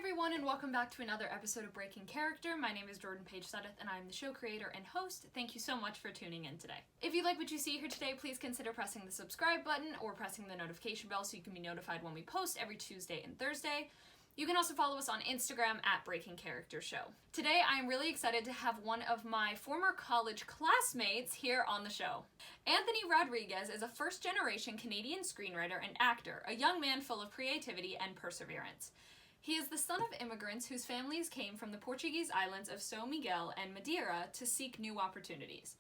everyone, and welcome back to another episode of Breaking Character. My name is Jordan-Paige, and I'm the show creator and host. Thank you so much for tuning in today. If you like what you see here today, please consider pressing the subscribe button or pressing the notification bell so you can be notified when we post every Tuesday and Thursday. You can also follow us on Instagram at Breaking Character Show. Today, I am really excited to have one of my former college classmates here on the show. Anthony Rodrigues is a first-generation Canadian screenwriter and actor, a young man full of creativity and perseverance. He is the son of immigrants whose families came from the Portuguese islands of São Miguel and Madeira to seek new opportunities.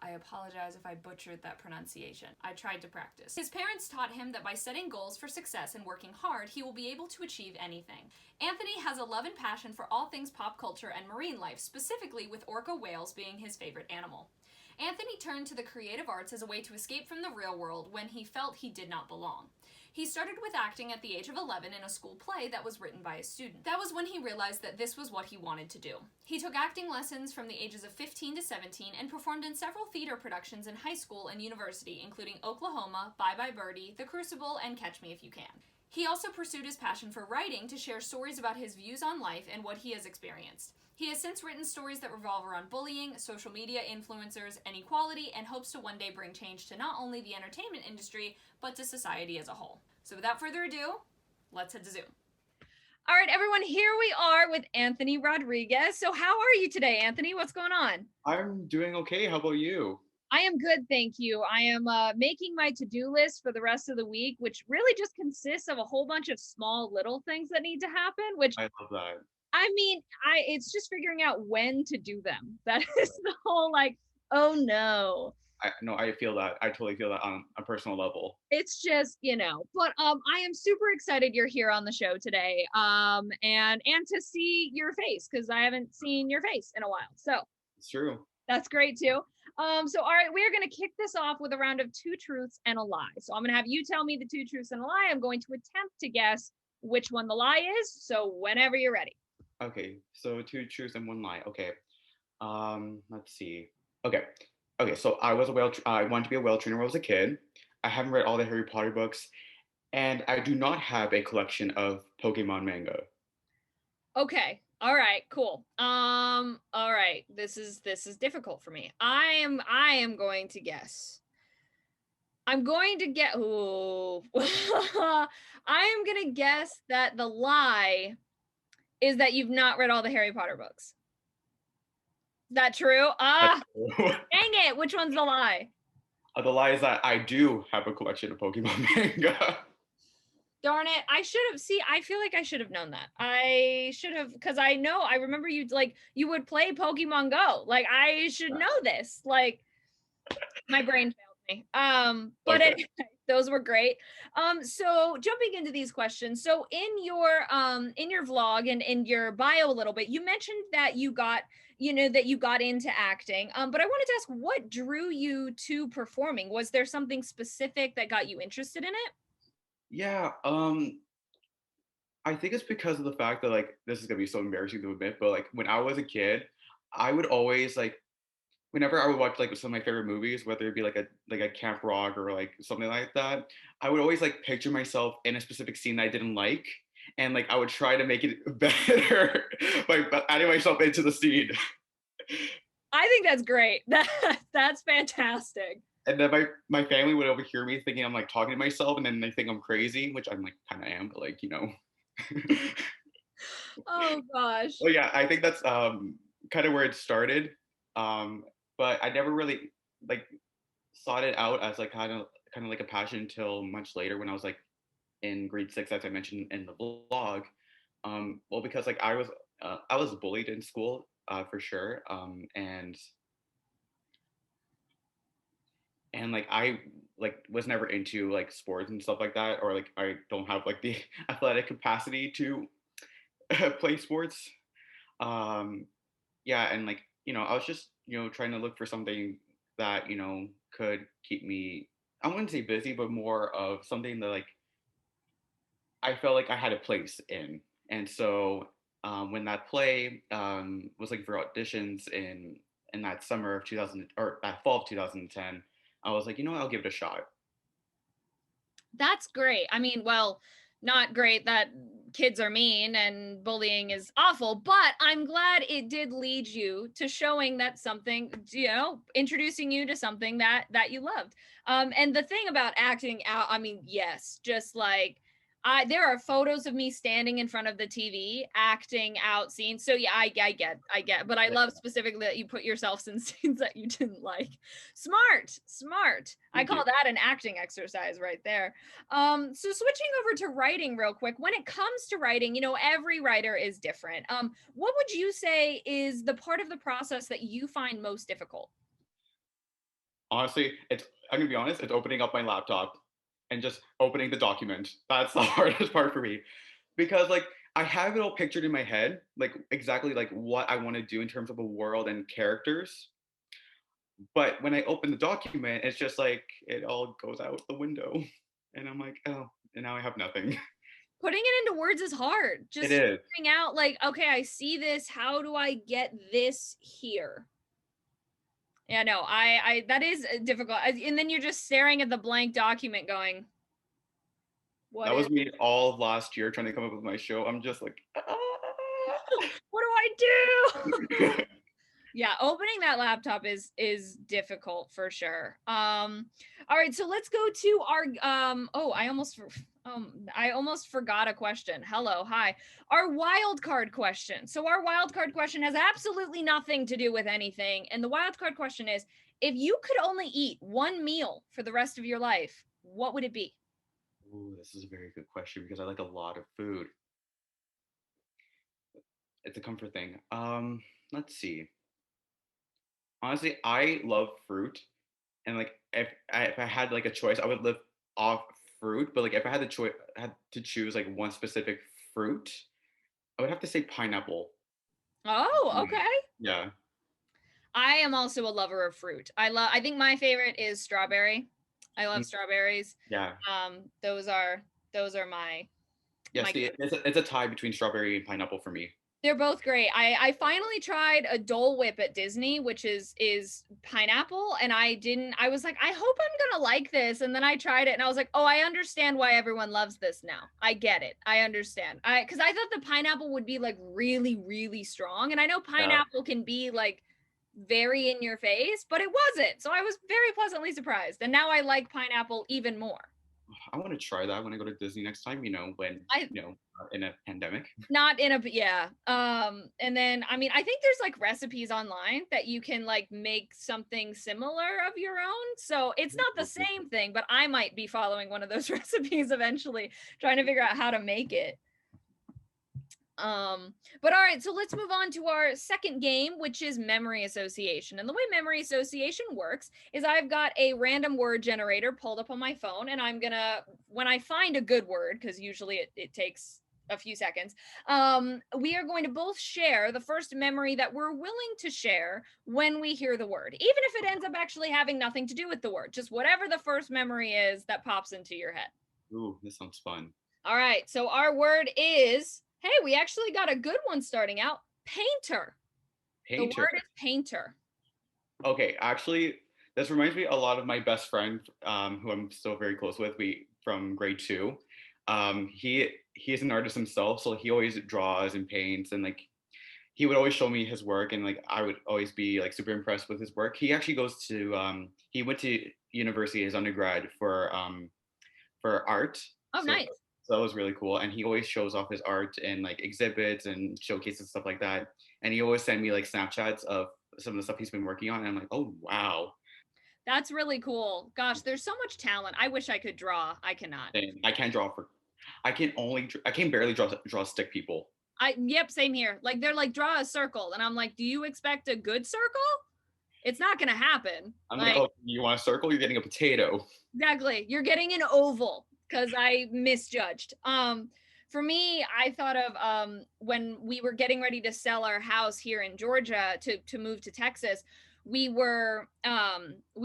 I apologize if I butchered that pronunciation. I tried to practice. His parents taught him that by setting goals for success and working hard, he will be able to achieve anything. Anthony has a love and passion for all things pop culture and marine life, specifically with orca whales being his favorite animal. Anthony turned to the creative arts as a way to escape from the real world when he felt he did not belong. He started with acting at the age of 11 in a school play that was written by a student. That was when he realized that this was what he wanted to do. He took acting lessons from the ages of 15 to 17 and performed in several theater productions in high school and university, including Oklahoma, Bye Bye Birdie, The Crucible, and Catch Me If You Can. He also pursued his passion for writing to share stories about his views on life and what he has experienced. He has since written stories that revolve around bullying, social media influencers, and equality, and hopes to one day bring change to not only the entertainment industry, but to society as a whole. So without further ado, let's head to Zoom. All right, everyone, here we are with Anthony Rodrigues. So how are you today, Anthony? What's going on? I'm doing okay. How about you? I am good, thank you. I am making my to-do list for the rest of the week, which really just consists of a whole bunch of small little things that need to happen, which I love that. I mean, it's just figuring out when to do them. That is the whole oh no. I feel that. I totally feel that on a personal level. It's just, but I am super excited you're here on the show today. And to see your face, because I haven't seen your face in a while. So it's true. That's great too. So all right, we're gonna kick this off with a round of 2 truths and a lie. So I'm gonna have you tell me the 2 truths and a lie. I'm going to attempt to guess which one the lie is. So whenever you're ready. Okay, so 2 truths and 1 lie. Okay. Let's see. Okay, so I wanted to be a whale trainer when I was a kid. I haven't read all the Harry Potter books, and I do not have a collection of Pokemon manga. Okay. All right, cool. All right. This is difficult for me. I am going to guess. I'm going to get I am going to guess that the lie is that you've not read all the Harry Potter books. Is that true? Dang it. Which one's the lie? The lie is that I do have a collection of Pokemon manga. Darn it. I feel like I should have known that. I should have, because I remember you you would play Pokemon Go. I should know this. My brain failed me. But okay. Anyway, those were great. So jumping into these questions. So in your vlog and in your bio a little bit, you mentioned that you got into acting. But I wanted to ask, what drew you to performing? Was there something specific that got you interested in it? Yeah, I think it's because of the fact that this is gonna be so embarrassing to admit, but when I was a kid, I would always whenever I would watch some of my favorite movies, whether it be a Camp Rock or something like that, I would always picture myself in a specific scene that I didn't like, and I would try to make it better by adding myself into the scene. I think that's great. That's fantastic. And then my family would overhear me thinking I'm talking to myself, and then they think I'm crazy, which I'm kind of am, but Oh gosh. Well, yeah, I think that's kind of where it started. But I never really sought it out as kind of a passion until much later when I was in grade 6, as I mentioned in the vlog. Well, because I was bullied in school for sure, and I was never into sports and stuff like that, or I don't have the athletic capacity to play sports. Yeah, and I was just trying to look for something that could keep me, I wouldn't say busy, but more of something that I felt like I had a place in. And so when that play was for auditions in that summer of 2000, or that fall of 2010, I was like, I'll give it a shot. That's great. I mean, well, not great that kids are mean and bullying is awful, but I'm glad it did lead you to showing that something, introducing you to something that you loved. And the thing about acting out, I mean, yes, just like there are photos of me standing in front of the TV acting out scenes. So yeah, I get, but I love specifically that you put yourself in scenes that you didn't like. Smart. I Thank call you. that an acting exercise right there. So switching over to writing real quick, when it comes to writing, every writer is different. What would you say is the part of the process that you find most difficult? Honestly, I'm gonna be honest, it's opening up my laptop and just opening the document. That's the hardest part for me. Because like I have it all pictured in my head, like exactly like what I want to do in terms of a world and characters. But when I open the document, it's just like it all goes out the window. And I'm like, oh, and now I have nothing. Putting it into words is hard. It Just is. figuring out like, okay, I see this. How do I get this here? Yeah, no, I that is difficult. And then you're just staring at the blank document going, what That is, was me all of last year trying to come up with my show. I'm just like, ah. what do I do? Yeah, opening that laptop is difficult for sure. All right, so let's go to our I almost forgot a question. Hello, hi. Our wild card question. So our wild card question has absolutely nothing to do with anything. And the wild card question is, if you could only eat one meal for the rest of your life, what would it be? Ooh, this is a very good question because I like a lot of food. It's a comfort thing. Let's see. Honestly, I love fruit, and like if I had like a choice, I would live off fruit. But like if I had the choice, had to choose like one specific fruit, I would have to say pineapple. Oh, Mm. okay. Yeah. I am also a lover of fruit. I think my favorite is strawberry. I love Mm, strawberries. yeah. Those are Yeah. my See, it's a tie between strawberry and pineapple for me. they're both great. I finally tried a Dole Whip at Disney, which is pineapple, and I was like, I hope I'm gonna like this. And then I tried it and I was like, oh, I understand why everyone loves this now. I get it. I understand. Because I thought the pineapple would be like really, really strong. And I know Yeah. pineapple can be like very in your face, but it wasn't. So I was very pleasantly surprised. And now I like pineapple even more. I want to try that when I go to Disney next time. When I in a pandemic. not in a yeah. And then I mean, I think there's like recipes online that you can like make something similar of your own. So it's not the same thing, but I might be following one of those recipes eventually, trying to figure out how to make it. But all right, so let's move on to our second game, which is memory association. And the way memory association works is I've got a random word generator pulled up on my phone, and I'm gonna, when I find a good word, because usually it takes a few seconds, we are going to both share the first memory that we're willing to share when we hear the word, even if it ends up actually having nothing to do with the word, just whatever the first memory is that pops into your head. Ooh, this sounds fun. All right, so our word is, hey, we actually got a good one starting out, painter. The Painter. word is painter. Okay, actually, this reminds me a lot of my best friend, who I'm still very close with. We from grade two. He is an artist himself, so he always draws and paints, and like he would always show me his work, and like I would always be like super impressed with his work. He actually goes to he went to university as undergrad for art, Oh, so nice. that was really cool. And he always shows off his art in like exhibits and showcases and stuff like that. And he always send me like Snapchats of some of the stuff he's been working on, and I'm like, oh wow. That's really cool. Gosh, there's so much talent. I wish I could draw. I cannot. And I can't draw for I can barely draw stick people. Yep, same here. Like they're like draw a circle and I'm like, do you expect a good circle? It's not going to happen. I'm like, Like oh, you want a circle? You're getting a potato. exactly. You're getting an oval cuz I misjudged. For me, I thought of when we were getting ready to sell our house here in Georgia to move to Texas, we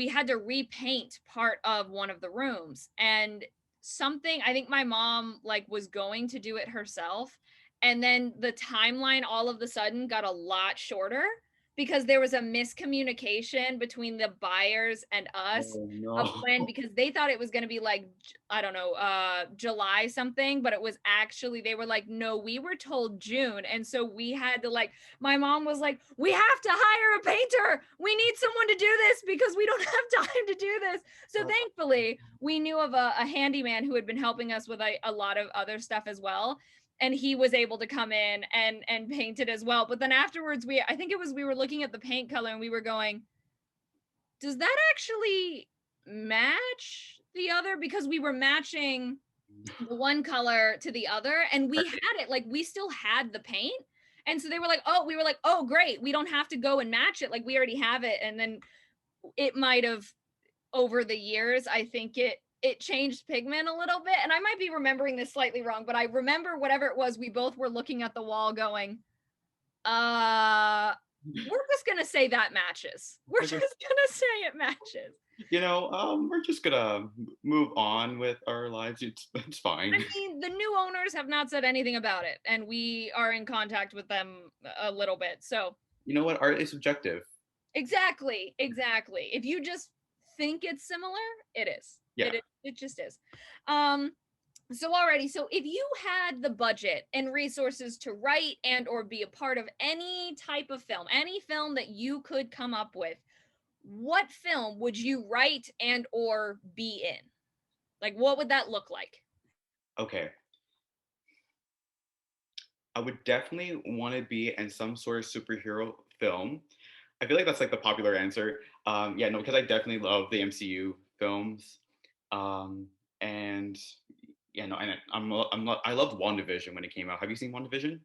had to repaint part of one of the rooms, and something, I think my mom like was going to do it herself, and then the timeline all of the sudden got a lot shorter. because there was a miscommunication between the buyers and us Oh of no. when, because they thought it was going to be like, I don't know, July something, but it was actually, they were like, no, we were told June. And so we had to like, my mom was like, we have to hire a painter. We need someone to do this because we don't have time to do this. So thankfully we knew of a handyman who had been helping us with a lot of other stuff as well, and he was able to come in and paint it as well. But then afterwards, I think it was, we were looking at the paint color and we were going, does that actually match the other? Because we were matching the one color to the other, and we had it, like we still had the paint. And so they were like, oh, we were like, oh great, we don't have to go and match it, like we already have it. And then it might have, over the years, I think it changed pigment a little bit. And I might be remembering this slightly wrong, but I remember whatever it was, we both were looking at the wall going, we're just gonna say that matches. We're just gonna say it matches. We're just gonna move on with our lives. It's fine. I mean, the new owners have not said anything about it, and we are in contact with them a little bit. So You know what? Art is subjective. exactly. If you just think it's similar, it is. Yeah. It just is. So already, so if you had the budget and resources to write and or be a part of any type of film, any film that you could come up with, what film would you write and or be in? Like, what would that look like? Okay. I would definitely want to be in some sort of superhero film. I feel like that's like the popular answer. Yeah, no, because I definitely love the MCU films. Um, and yeah, no, and I loved WandaVision when it came out. Have you seen WandaVision?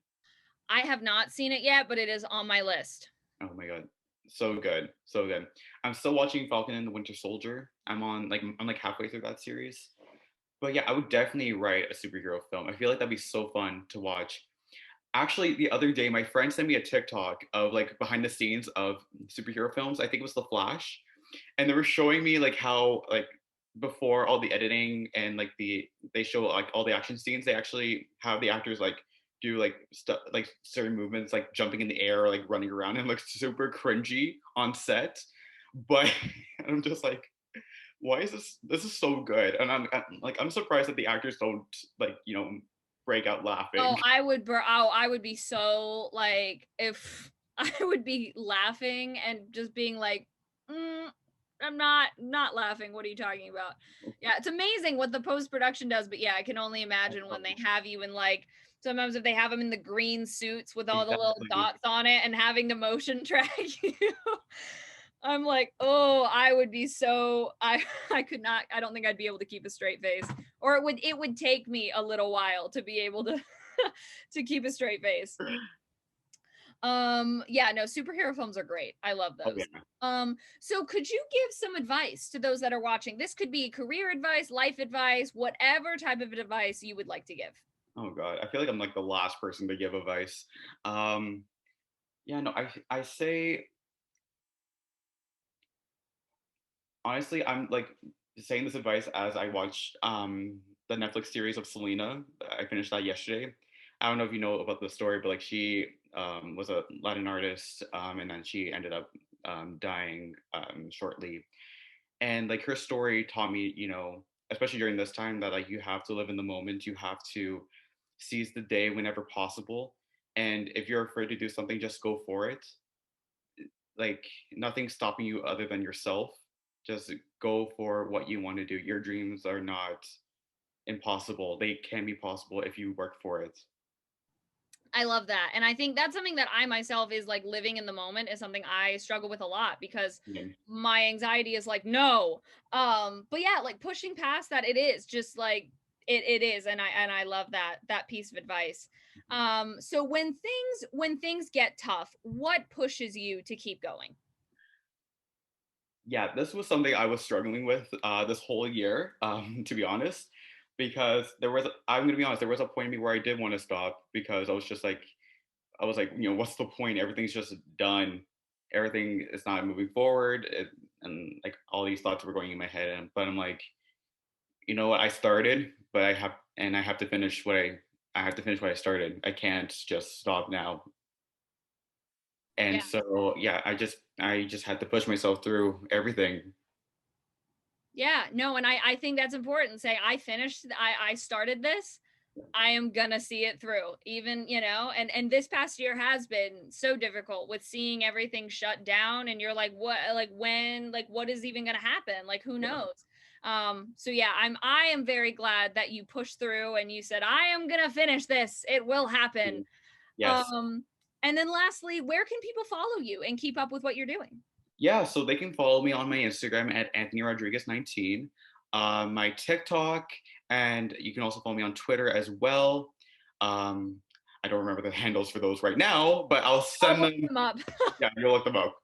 I have not seen it yet, but it is on my list. Oh my god, so good, so good. I'm still watching Falcon and the Winter Soldier. I'm like halfway through that series. But yeah, I would definitely write a superhero film. I feel like that'd be so fun to watch. Actually, the other day, my friend sent me a TikTok of like behind the scenes of superhero films. I think it was The Flash, and they were showing me like how like before all the editing and like they show like all the action scenes. They actually have the actors like do like stuff like certain movements, like jumping in the air or like running around, and looks super cringy on set. But I'm just like, why is this is so good? And I'm surprised that the actors don't like break out laughing. Oh, I would be so like, if I would be laughing and just being like, I'm not laughing. What are you talking about? Yeah, it's amazing what the post production does. But yeah, I can only imagine when they have you in like, sometimes if they have them in the green suits with all the little Exactly. dots on it and having to motion track you. I'm like, oh, I would be so, I could not, I don't think I'd be able to keep a straight face, or it would take me a little while to be able to to keep a straight face. Yeah, no, superhero films are great. I love Oh those. yeah. So could you give some advice to those that are watching? This could be career advice, life advice, whatever type of advice you would like to give. Oh god, I feel like I'm like the last person to give advice. Yeah, no, I say honestly, I'm like saying this advice as I watched the Netflix series of Selena. I finished that yesterday. I don't know if you know about the story, but like she was a Latin artist, and then she ended up dying shortly. And like her story taught me, especially during this time, that like you have to live in the moment. You have to seize the day whenever possible. And if you're afraid to do something, just go for it. Like nothing's stopping you other than yourself. Just go for what you want to do. Your dreams are not impossible. They can be possible if you work for it. I love that. And I think that's something that I myself is like, living in the moment is something I struggle with a lot, because Yeah. my anxiety is like, no. But yeah, like pushing past that, it is just like, it is. And I love that piece of advice. So when things get tough, what pushes you to keep going? Yeah, this was something I was struggling with this whole year, to be honest, because I'm going to be honest, there was a point in me where I did want to stop because I was like, what's the point? Everything's just done. Everything is not moving forward. And like all these thoughts were going in my head. But I'm like, you know what? I started, but I have to finish I have to finish what I started. I can't just stop now. And Yeah. so yeah, I just had to push myself through everything. Yeah, no, and I think that's important. Say I started this. I am gonna see it through. Even, and this past year has been so difficult with seeing everything shut down and you're like, what, like when, like what is even gonna happen? Like who Yeah. knows? So yeah, I am very glad that you pushed through and you said, I am gonna finish this. It will happen. Yes. Um, and then lastly, where can people follow you and keep up with what you're doing? Yeah, so they can follow me on my Instagram at Anthony Rodriguez 19, my TikTok, and you can also follow me on Twitter as well. Um, I don't remember the handles for those right now, but I'll I'll send look them. them up. Yeah, you'll look them up.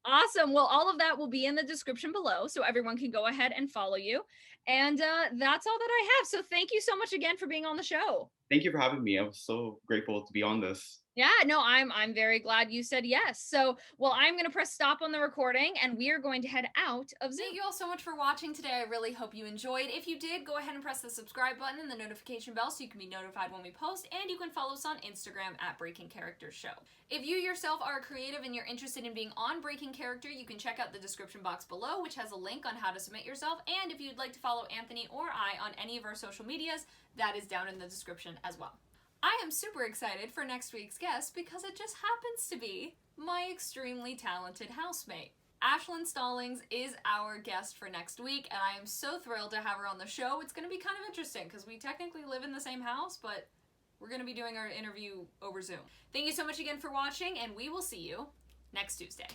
Awesome. Well, all of that will be in the description below, so everyone can go ahead and follow you. And that's all that I have. So thank you so much again for being on the show. Thank you for having me. I was so grateful to be on this. Yeah, no, I'm very glad you said yes. So, well, I'm going to press stop on the recording and we are going to head out of Zoom. Thank you all so much for watching today. I really hope you enjoyed. If you did, go ahead and press the subscribe button and the notification bell so you can be notified when we post, and you can follow us on Instagram at Breaking Character Show. If you yourself are a creative and you're interested in being on Breaking Character, you can check out the description box below, which has a link on how to submit yourself. And if you'd like to follow Anthony or I on any of our social medias, that is down in the description as well. I am super excited for next week's guest because it just happens to be my extremely talented housemate. Ashlyn Stallings is our guest for next week, and I am so thrilled to have her on the show. It's going to be kind of interesting because we technically live in the same house, but we're going to be doing our interview over Zoom. Thank you so much again for watching, and we will see you next Tuesday.